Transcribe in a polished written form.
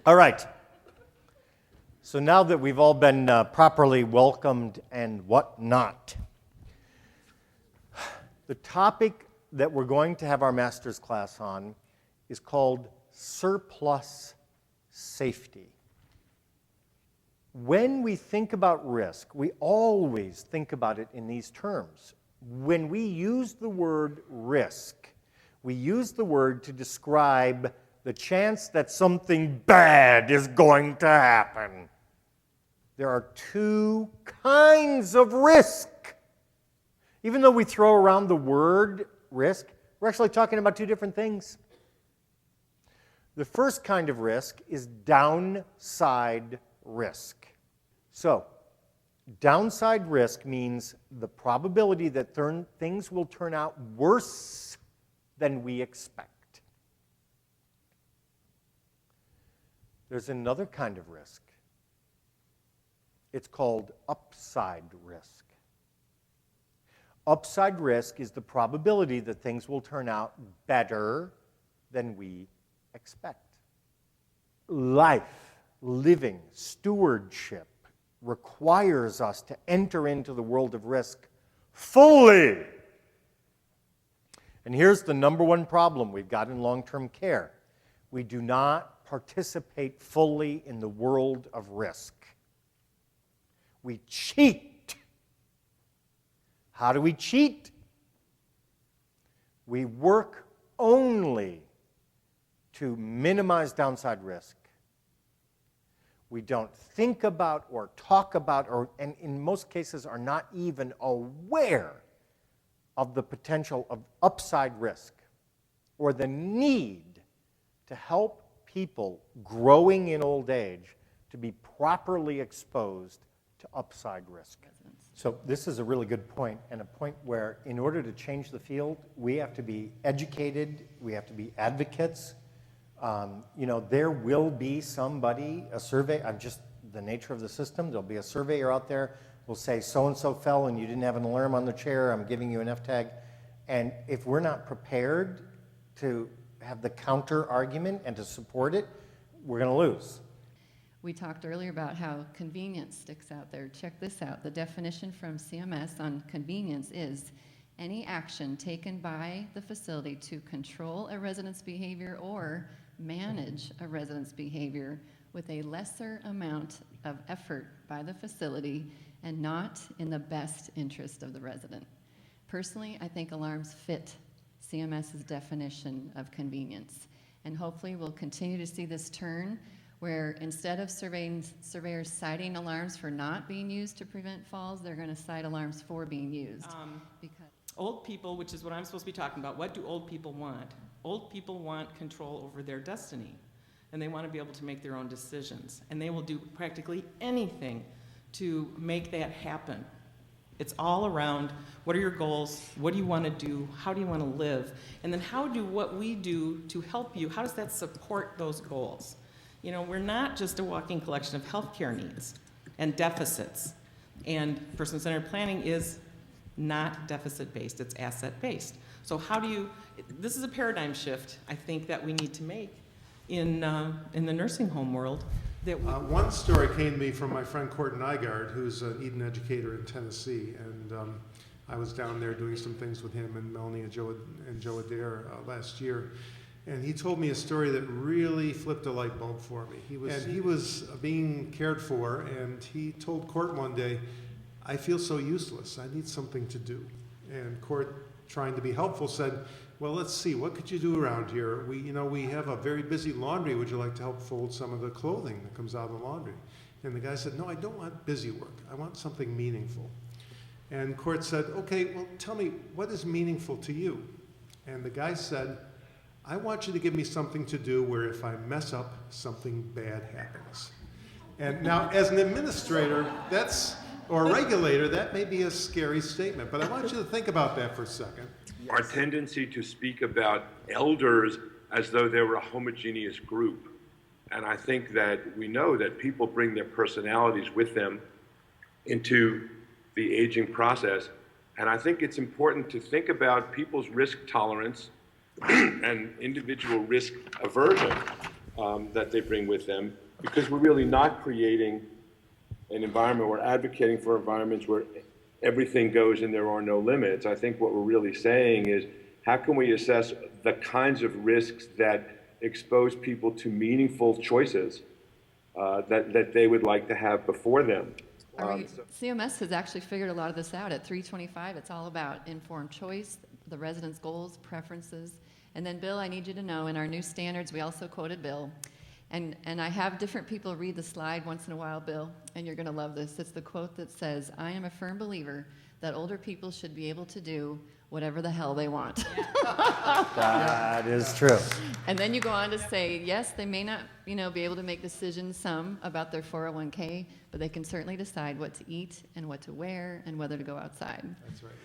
All right. So now that we've all been properly welcomed and whatnot, the topic that we're going to have our master's class on is called surplus safety. When we think about risk, we always think about it in these terms. When we use the word risk, we use the word to describe the chance that something bad is going to happen. There are two kinds of risk. Even though we throw around the word risk, we're actually talking about two different things. The first kind of risk is downside risk. So, downside risk means the probability that things will turn out worse than we expect. There's another kind of risk. It's called upside risk. Upside risk is the probability that things will turn out better than we expect. Life, living, stewardship requires us to enter into the world of risk fully. And here's the number one problem we've got in long-term care. We do not participate fully in the world of risk. We cheat. How do we cheat? We work only to minimize downside risk. We don't think about or talk about, and in most cases are not even aware of the potential of upside risk or the need to help people growing in old age to be properly exposed to upside risk. So this is a really good point, and a point where in order to change the field, we have to be educated, we have to be advocates. There will be somebody, a survey, just the nature of the system, there'll be a surveyor out there will say, so-and-so fell and you didn't have an alarm on the chair, I'm giving you an F-tag. And if we're not prepared to have the counter argument and to support it, we're going to lose. We talked earlier about how convenience sticks out there. Check this out. The definition from CMS on convenience is any action taken by the facility to control a resident's behavior or manage a resident's behavior with a lesser amount of effort by the facility and not in the best interest of the resident. Personally, I think alarms fit CMS's definition of convenience. And hopefully we'll continue to see this turn where instead of surveyors citing alarms for not being used to prevent falls, they're going to cite alarms for being used. Because old people, which is what I'm supposed to be talking about, what do old people want? Old people want control over their destiny, and they want to be able to make their own decisions, and they will do practically anything to make that happen. It's all around what are your goals, what do you want to do, how do you want to live, and then how do what we do to help you, how does that support those goals? You know, we're not just a walking collection of healthcare needs and deficits, and person-centered planning is not deficit-based, it's asset-based. So how do you, this is a paradigm shift, I think, that we need to make in the nursing home world. One story came to me from my friend Court Nygaard, who's an Eden educator in Tennessee, and I was down there doing some things with him and Melanie and Joe Adair last year, and he told me a story that really flipped a light bulb for me. He was being cared for, and he told Court one day, "I feel so useless. I need something to do." And Court, trying to be helpful, said, "Well, let's see, what could you do around here? We have a very busy laundry. Would you like to help fold some of the clothing that comes out of the laundry?" And the guy said, "No, I don't want busy work. I want something meaningful." And Court said, "Okay, well, tell me, what is meaningful to you?" And the guy said, "I want you to give me something to do where if I mess up, something bad happens." And now, as an administrator, or a regulator, that may be a scary statement, but I want you to think about that for a second. Our tendency to speak about elders as though they were a homogeneous group. And I think that we know that people bring their personalities with them into the aging process. And I think it's important to think about people's risk tolerance and individual risk aversion that they bring with them, because we're really not creating an environment, we're advocating for environments where everything goes and there are no limits. I think what we're really saying is, how can we assess the kinds of risks that expose people to meaningful choices that they would like to have before them? CMS has actually figured a lot of this out. At 325, it's all about informed choice, the residents' goals, preferences. And then, Bill, I need you to know, in our new standards, we also quoted Bill. And I have different people read the slide once in a while, Bill, and you're going to love this. It's the quote that says, "I am a firm believer that older people should be able to do whatever the hell they want." That is true. And then you go on to say, yes, they may not, be able to make decisions, some, about their 401k, but they can certainly decide what to eat and what to wear and whether to go outside. That's right.